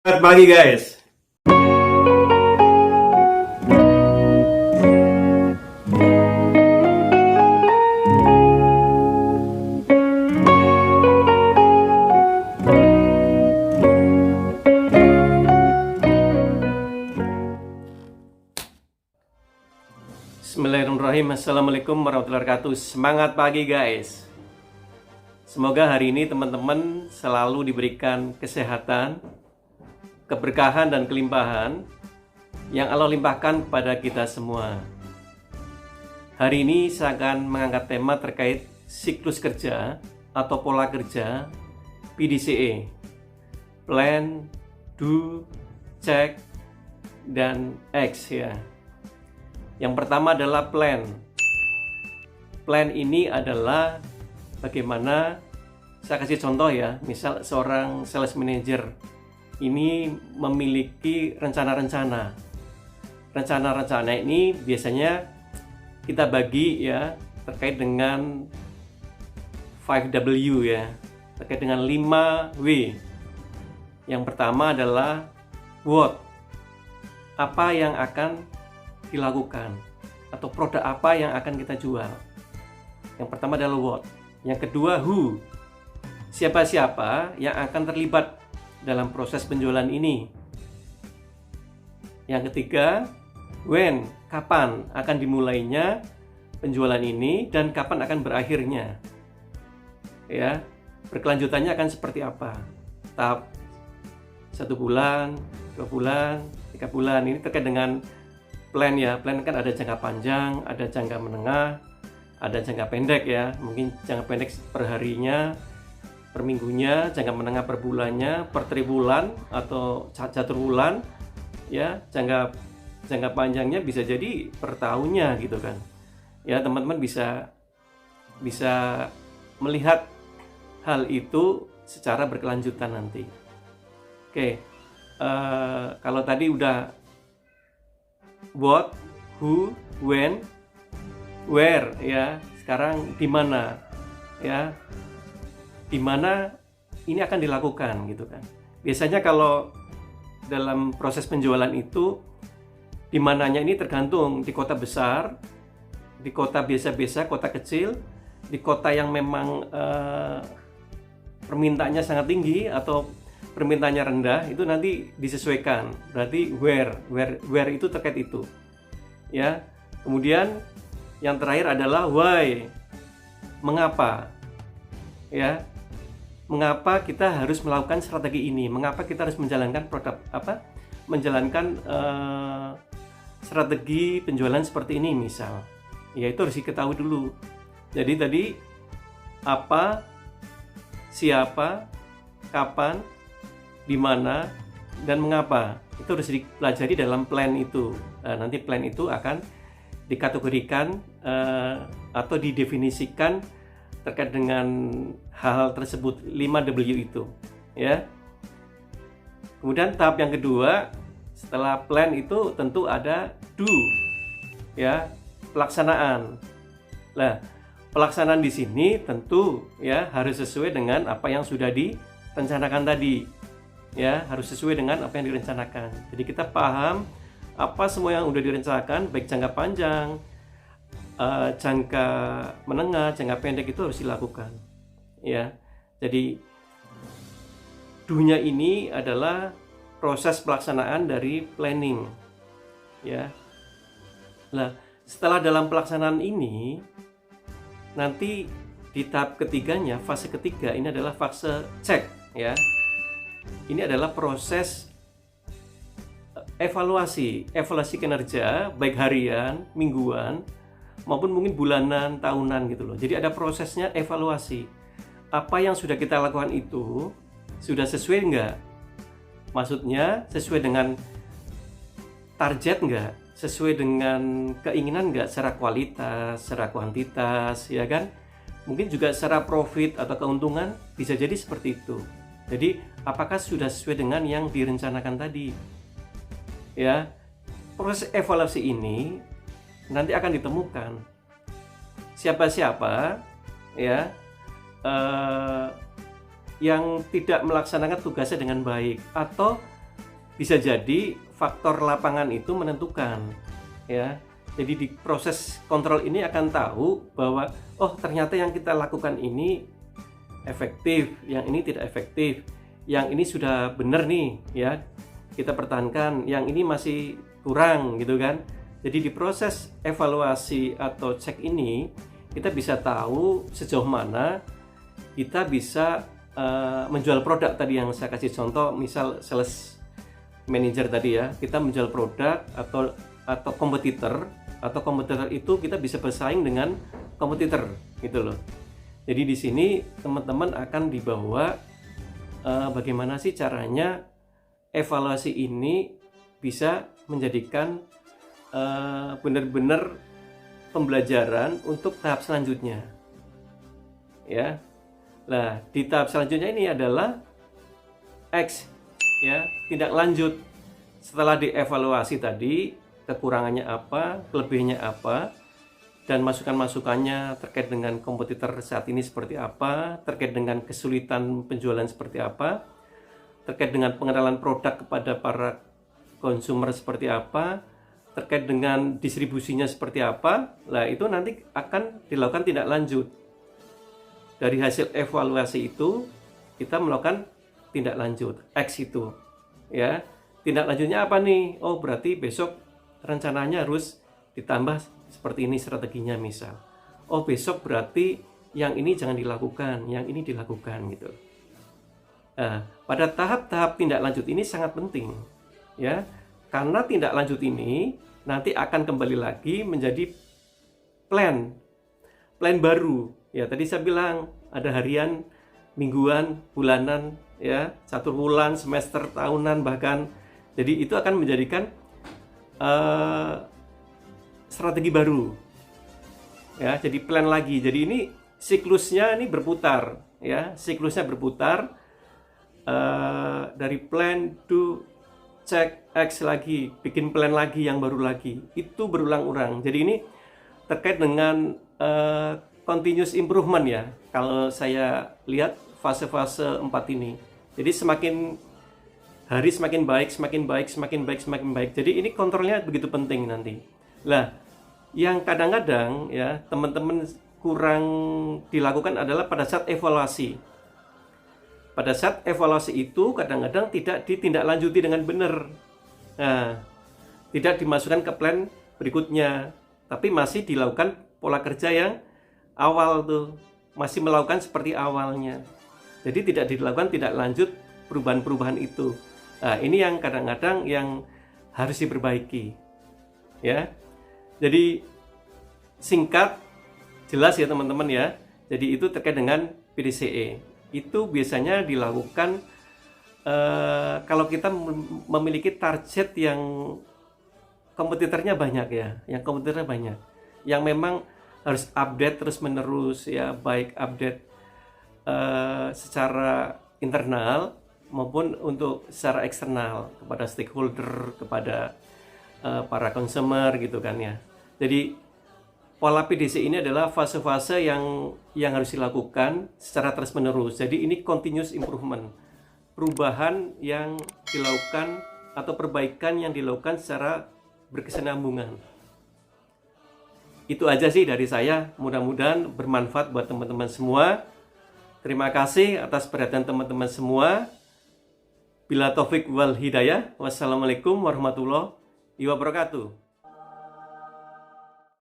Selamat pagi guys. Bismillahirrahmanirrahim. Assalamualaikum warahmatullahi wabarakatuh. Semangat pagi guys. Semoga hari ini teman-teman selalu diberikan kesehatan, keberkahan dan kelimpahan yang Allah limpahkan kepada kita semua. Hari ini saya akan mengangkat tema terkait siklus kerja atau pola kerja PDCA. Plan, do, check, dan X ya. Yang pertama adalah plan. Plan ini adalah bagaimana, saya kasih contoh ya, misal seorang sales manager ini memiliki rencana-rencana. Rencana-rencana ini biasanya kita bagi ya terkait dengan 5W ya, terkait dengan 5W. Yang pertama adalah what. Apa yang akan dilakukan atau produk apa yang akan kita jual. Yang pertama adalah what. Yang kedua who. Siapa-siapa yang akan terlibat dalam proses penjualan ini. Yang ketiga, when, kapan akan dimulainya penjualan ini dan kapan akan berakhirnya. Ya, berkelanjutannya akan seperti apa? Tahap 1 bulan, 2 bulan, 3 bulan. Ini terkait dengan plan ya. Plan kan ada jangka panjang, ada jangka menengah, ada jangka pendek ya. Mungkin jangka pendek per harinya, per minggunya, jangka menengah per bulannya, per tribulan atau catur bulan ya. Jangka panjangnya bisa jadi per tahunnya gitu kan ya. Teman-teman bisa melihat hal itu secara berkelanjutan nanti. Oke, kalau tadi udah what, who, when, where ya. Sekarang di mana ya, di mana ini akan dilakukan gitu kan. Biasanya kalau dalam proses penjualan itu di mananya ini tergantung. Di kota besar, di kota biasa-biasa, kota kecil, di kota yang memang permintaannya sangat tinggi atau permintaannya rendah, itu nanti disesuaikan. Berarti where itu terkait itu ya. Kemudian yang terakhir adalah why. Mengapa ya. Mengapa kita harus melakukan strategi ini? Mengapa kita harus menjalankan strategi penjualan seperti ini misal? Ya itu harus diketahui dulu. Jadi tadi apa, siapa, kapan, di mana, dan mengapa. Itu harus dipelajari dalam plan itu. Nanti plan itu akan dikategorikan atau didefinisikan terkait dengan hal-hal tersebut, 5W itu ya. Kemudian tahap yang kedua setelah plan itu tentu ada do ya, pelaksanaan. Nah, pelaksanaan di sini tentu ya harus sesuai dengan apa yang sudah direncanakan tadi ya, harus sesuai dengan apa yang direncanakan. Jadi kita paham apa semua yang sudah direncanakan, baik jangka panjang, jangka menengah, jangka pendek, itu harus dilakukan ya. Jadi do-nya ini adalah proses pelaksanaan dari planning ya. Nah, setelah dalam pelaksanaan ini nanti di tahap ketiganya, fase ketiga ini adalah fase cek ya. Ini adalah proses evaluasi kinerja baik harian, mingguan maupun mungkin bulanan, tahunan gitu loh. Jadi ada prosesnya evaluasi. Apa yang sudah kita lakukan itu sudah sesuai enggak? Maksudnya sesuai dengan target enggak? Sesuai dengan keinginan enggak secara kualitas, secara kuantitas ya kan? Mungkin juga secara profit atau keuntungan bisa jadi seperti itu. Jadi apakah sudah sesuai dengan yang direncanakan tadi? Ya. Proses evaluasi ini nanti akan ditemukan siapa-siapa ya yang tidak melaksanakan tugasnya dengan baik atau bisa jadi faktor lapangan itu menentukan, ya. Jadi di proses kontrol ini akan tahu bahwa oh ternyata yang kita lakukan ini efektif, yang ini tidak efektif, yang ini sudah benar nih, ya kita pertahankan, yang ini masih kurang gitu kan. Jadi di proses evaluasi atau cek ini kita bisa tahu sejauh mana kita bisa menjual produk tadi yang saya kasih contoh, misal sales manager tadi ya, kita menjual produk atau kompetitor itu kita bisa bersaing dengan kompetitor gitu loh. Jadi di sini teman-teman akan dibawa bagaimana sih caranya evaluasi ini bisa menjadikan benar-benar pembelajaran untuk tahap selanjutnya. Ya. Nah, di tahap selanjutnya ini adalah X, ya, tindak lanjut. Setelah dievaluasi tadi, kekurangannya apa, kelebihannya apa, dan masukan-masukannya terkait dengan kompetitor saat ini seperti apa, terkait dengan kesulitan penjualan seperti apa, terkait dengan pengenalan produk kepada para konsumer seperti apa, terkait dengan distribusinya seperti apa. Nah, itu nanti akan dilakukan tindak lanjut. Dari hasil evaluasi itu kita melakukan tindak lanjut X itu, ya. Tindak lanjutnya apa nih? Oh, berarti besok rencananya harus ditambah seperti ini strateginya misal. Oh, besok berarti yang ini jangan dilakukan, yang ini dilakukan gitu. Nah, pada tahap-tahap tindak lanjut ini sangat penting, ya. Karena tindak lanjut ini nanti akan kembali lagi menjadi plan baru. Ya, tadi saya bilang ada harian, mingguan, bulanan, ya, 1 bulan, semester, tahunan bahkan. Jadi itu akan menjadikan strategi baru. Ya, jadi plan lagi. Jadi ini siklusnya ini berputar, ya. Siklusnya berputar dari plan to check X lagi, bikin plan lagi yang baru lagi. Itu berulang-ulang. Jadi ini terkait dengan continuous improvement ya, kalau saya lihat fase-fase 4 ini. Jadi semakin hari semakin baik, semakin baik, semakin baik, semakin baik. Jadi ini kontrolnya begitu penting nanti. Lah, yang kadang-kadang ya teman-teman kurang dilakukan adalah pada saat evaluasi. Pada saat evaluasi itu kadang-kadang tidak ditindaklanjuti dengan benar. Nah, tidak dimasukkan ke plan berikutnya, tapi masih dilakukan pola kerja yang awal tuh, masih melakukan seperti awalnya. Jadi tidak dilakukan tidak lanjut perubahan-perubahan itu. Nah, ini yang kadang-kadang yang harus diperbaiki. Ya. Jadi singkat, jelas ya teman-teman ya. Jadi itu terkait dengan PDCE. Itu biasanya dilakukan kalau kita memiliki target yang kompetitornya banyak ya, yang kompetitornya banyak, yang memang harus update terus menerus ya, baik update secara internal maupun untuk secara eksternal kepada stakeholder, kepada para consumer gitu kan ya. Jadi pola PDC ini adalah fase-fase yang harus dilakukan secara terus menerus. Jadi ini continuous improvement, perubahan yang dilakukan atau perbaikan yang dilakukan secara berkesinambungan. Itu aja sih dari saya, mudah-mudahan bermanfaat buat teman-teman semua. Terima kasih atas perhatian teman-teman semua. Bila taufik wal hidayah, wassalamualaikum warahmatullahi wabarakatuh.